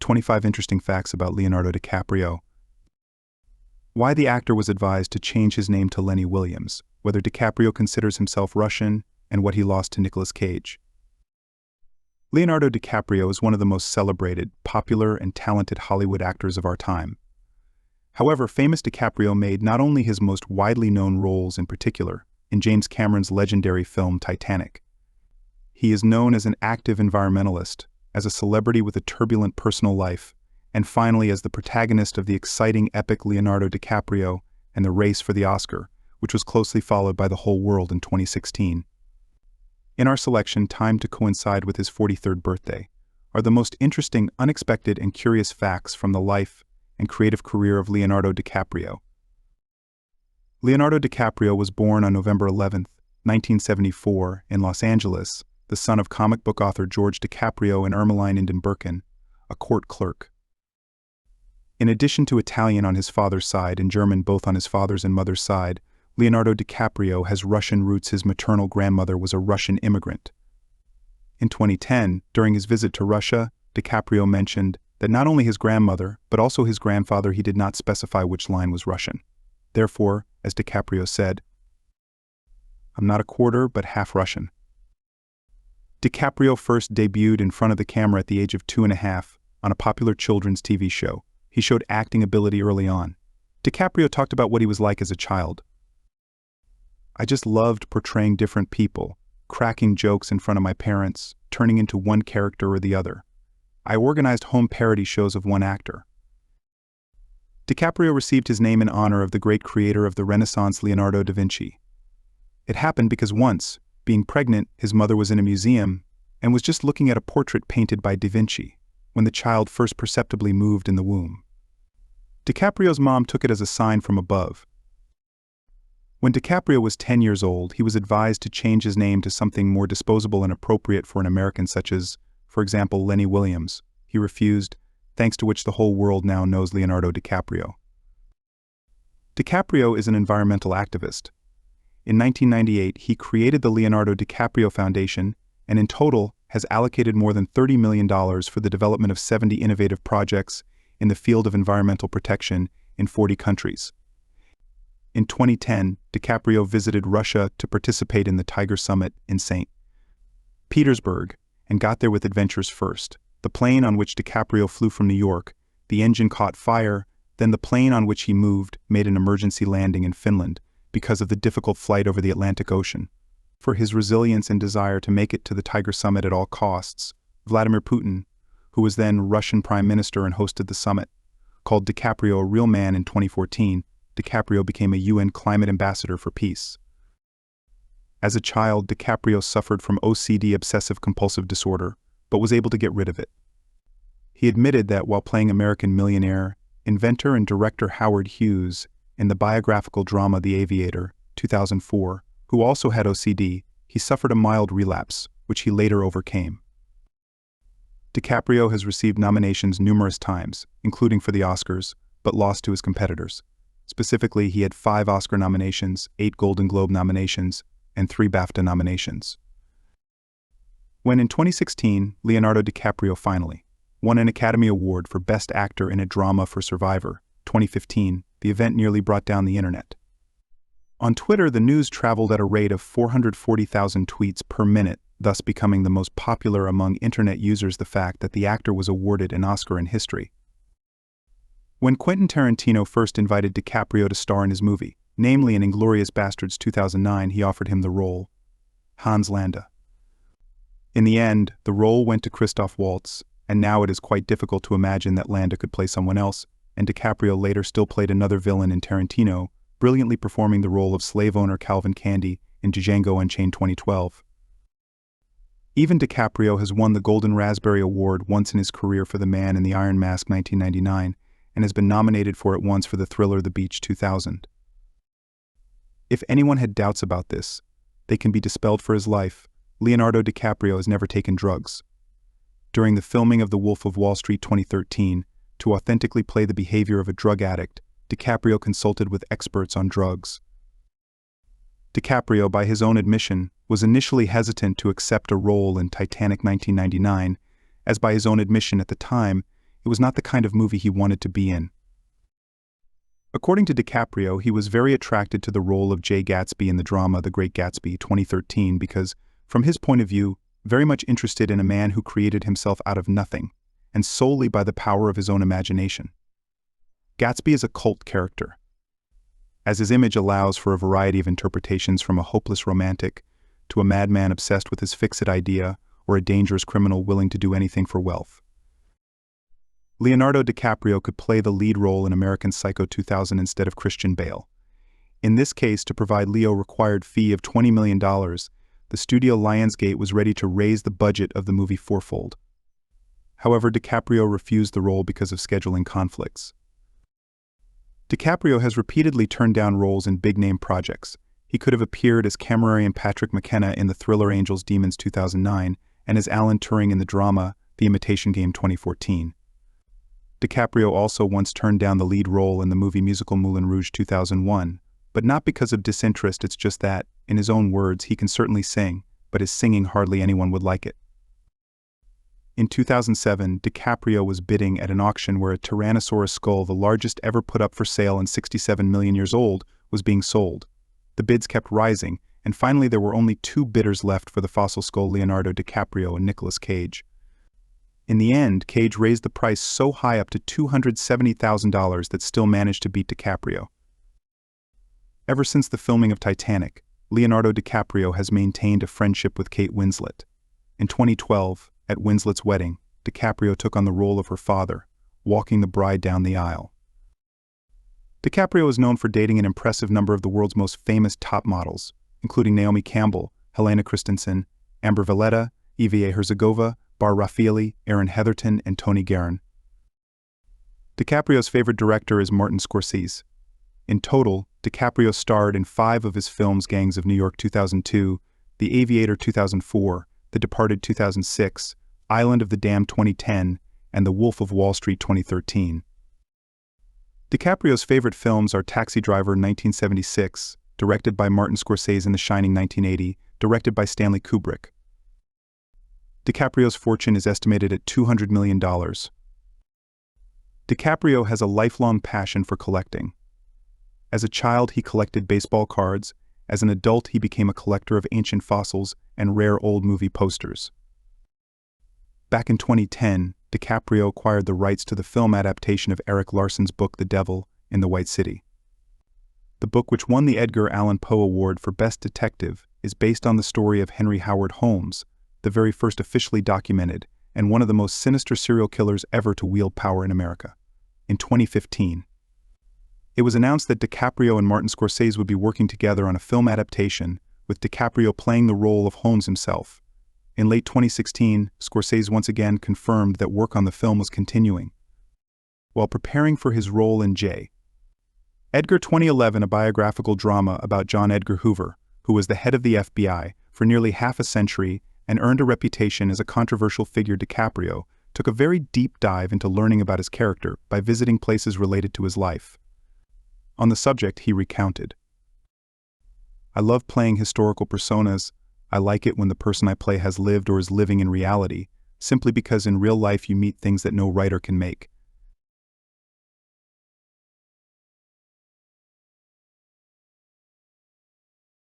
25 interesting facts about Leonardo DiCaprio. Why the actor was advised to change his name to Lenny Williams, whether DiCaprio considers himself Russian, and what he lost to Nicolas Cage. Leonardo DiCaprio is one of the most celebrated, popular, and talented Hollywood actors of our time. However, famous DiCaprio made not only his most widely known roles in particular, in James Cameron's legendary film Titanic. He is known as an active environmentalist, as a celebrity with a turbulent personal life, and finally as the protagonist of the exciting epic Leonardo DiCaprio and the Race for the Oscar, which was closely followed by the whole world in 2016. In our selection, timed to coincide with his 43rd birthday, are the most interesting, unexpected, and curious facts from the life and creative career of Leonardo DiCaprio. Leonardo DiCaprio was born on November 11, 1974, in Los Angeles, the son of comic book author George DiCaprio and Ermeline Inden Birkin, a court clerk. In addition to Italian on his father's side and German both on his father's and mother's side, Leonardo DiCaprio has Russian roots. His maternal grandmother was a Russian immigrant. In 2010, during his visit to Russia, DiCaprio mentioned that not only his grandmother, but also his grandfather, he did not specify which line was Russian. Therefore, as DiCaprio said, "I'm not a quarter, but half Russian." DiCaprio first debuted in front of the camera at the age of 2.5 on a popular children's TV show. He showed acting ability early on. DiCaprio talked about what he was like as a child. "I just loved portraying different people, cracking jokes in front of my parents, turning into one character or the other. I organized home parody shows of one actor." DiCaprio received his name in honor of the great creator of the Renaissance, Leonardo da Vinci. It happened because once, being pregnant, his mother was in a museum and was just looking at a portrait painted by da Vinci when the child first perceptibly moved in the womb. DiCaprio's mom took it as a sign from above. When DiCaprio was 10 years old, he was advised to change his name to something more disposable and appropriate for an American, such as, for example, Lenny Williams. He refused, thanks to which the whole world now knows Leonardo DiCaprio. DiCaprio is an environmental activist. In 1998, he created the Leonardo DiCaprio Foundation and in total has allocated more than $30 million for the development of 70 innovative projects in the field of environmental protection in 40 countries. In 2010, DiCaprio visited Russia to participate in the Tiger Summit in St. Petersburg and got there with adventures first. The plane on which DiCaprio flew from New York, the engine caught fire, then the plane on which he moved made an emergency landing in Finland because of the difficult flight over the Atlantic Ocean. For his resilience and desire to make it to the Tiger Summit at all costs, Vladimir Putin, who was then Russian Prime Minister and hosted the summit, called DiCaprio a real man. In 2014, DiCaprio became a UN climate ambassador for peace. As a child, DiCaprio suffered from OCD, obsessive-compulsive disorder, but was able to get rid of it. He admitted that while playing American millionaire, inventor and director Howard Hughes in the biographical drama The Aviator, 2004, who also had OCD, he suffered a mild relapse, which he later overcame. DiCaprio has received nominations numerous times, including for the Oscars, but lost to his competitors. Specifically, he had 5 Oscar nominations, 8 Golden Globe nominations, and 3 BAFTA nominations. When in 2016, Leonardo DiCaprio finally won an Academy Award for Best Actor in a Drama for Survivor, 2015, the event nearly brought down the internet. On Twitter, the news traveled at a rate of 440,000 tweets per minute, thus becoming the most popular among internet users. The fact that the actor was awarded an Oscar in history. When Quentin Tarantino first invited DiCaprio to star in his movie, namely in Inglourious Basterds 2009, he offered him the role, Hans Landa. In the end, the role went to Christoph Waltz, and now it is quite difficult to imagine that Landa could play someone else, and DiCaprio later still played another villain in Tarantino, brilliantly performing the role of slave owner Calvin Candy in Django Unchained 2012. Even DiCaprio has won the Golden Raspberry Award once in his career for The Man in the Iron Mask 1999, and has been nominated for it once for the thriller The Beach 2000. If anyone had doubts about this, they can be dispelled. For his life, Leonardo DiCaprio has never taken drugs. During the filming of The Wolf of Wall Street 2013, to authentically play the behavior of a drug addict, DiCaprio consulted with experts on drugs. DiCaprio, by his own admission, was initially hesitant to accept a role in Titanic 1999, as by his own admission at the time, It was not the kind of movie he wanted to be in. According to DiCaprio, he was very attracted to the role of Jay Gatsby in the drama The Great Gatsby 2013 because, from his point of view, very much interested in a man who created himself out of nothing, and solely by the power of his own imagination. Gatsby is a cult character, as his image allows for a variety of interpretations from a hopeless romantic to a madman obsessed with his fixed idea or a dangerous criminal willing to do anything for wealth. Leonardo DiCaprio could play the lead role in American Psycho 2000 instead of Christian Bale. In this case, to provide Leo a required fee of $20 million, the studio Lionsgate was ready to raise the budget of the movie fourfold. However, DiCaprio refused the role because of scheduling conflicts. DiCaprio has repeatedly turned down roles in big-name projects. He could have appeared as Cameraman Patrick McKenna in the thriller Angels Demons 2009 and as Alan Turing in the drama The Imitation Game 2014. DiCaprio also once turned down the lead role in the movie musical Moulin Rouge 2001, but not because of disinterest. It's just that, in his own words, he can certainly sing, but his singing hardly anyone would like it. In 2007, DiCaprio was bidding at an auction where a Tyrannosaurus skull, the largest ever put up for sale and 67 million years old, was being sold. The bids kept rising, and finally there were only two bidders left for the fossil skull: Leonardo DiCaprio and Nicolas Cage. In the end, Cage raised the price so high up to $270,000 that still managed to beat DiCaprio. Ever since the filming of Titanic, Leonardo DiCaprio has maintained a friendship with Kate Winslet. In 2012, at Winslet's wedding, DiCaprio took on the role of her father, walking the bride down the aisle. DiCaprio is known for dating an impressive number of the world's most famous top models, including Naomi Campbell, Helena Christensen, Amber Valletta, Evie Herzigova, Bar Raffaele, Aaron Heatherton, and Tony Guerin. DiCaprio's favorite director is Martin Scorsese. In total, DiCaprio starred in 5 of his films: Gangs of New York 2002, The Aviator 2004, The Departed 2006, Island of the Damned 2010, and The Wolf of Wall Street 2013. DiCaprio's favorite films are Taxi Driver 1976, directed by Martin Scorsese, and The Shining 1980, directed by Stanley Kubrick. DiCaprio's fortune is estimated at $200 million. DiCaprio has a lifelong passion for collecting. As a child, he collected baseball cards. As an adult, he became a collector of ancient fossils and rare old movie posters. Back in 2010, DiCaprio acquired the rights to the film adaptation of Erik Larson's book The Devil in the White City. The book, which won the Edgar Allan Poe Award for Best Detective, is based on the story of Henry Howard Holmes, the very first officially documented and one of the most sinister serial killers ever to wield power in America. In 2015, it was announced that DiCaprio and Martin Scorsese would be working together on a film adaptation, with DiCaprio playing the role of Holmes himself. In late 2016, Scorsese once again confirmed that work on the film was continuing. While preparing for his role in J. Edgar 2011, a biographical drama about John Edgar Hoover, who was the head of the FBI for nearly half a century and earned a reputation as a controversial figure, DiCaprio took a very deep dive into learning about his character by visiting places related to his life. On the subject, he recounted, "I love playing historical personas. I like it when the person I play has lived or is living in reality, simply because in real life you meet things that no writer can make.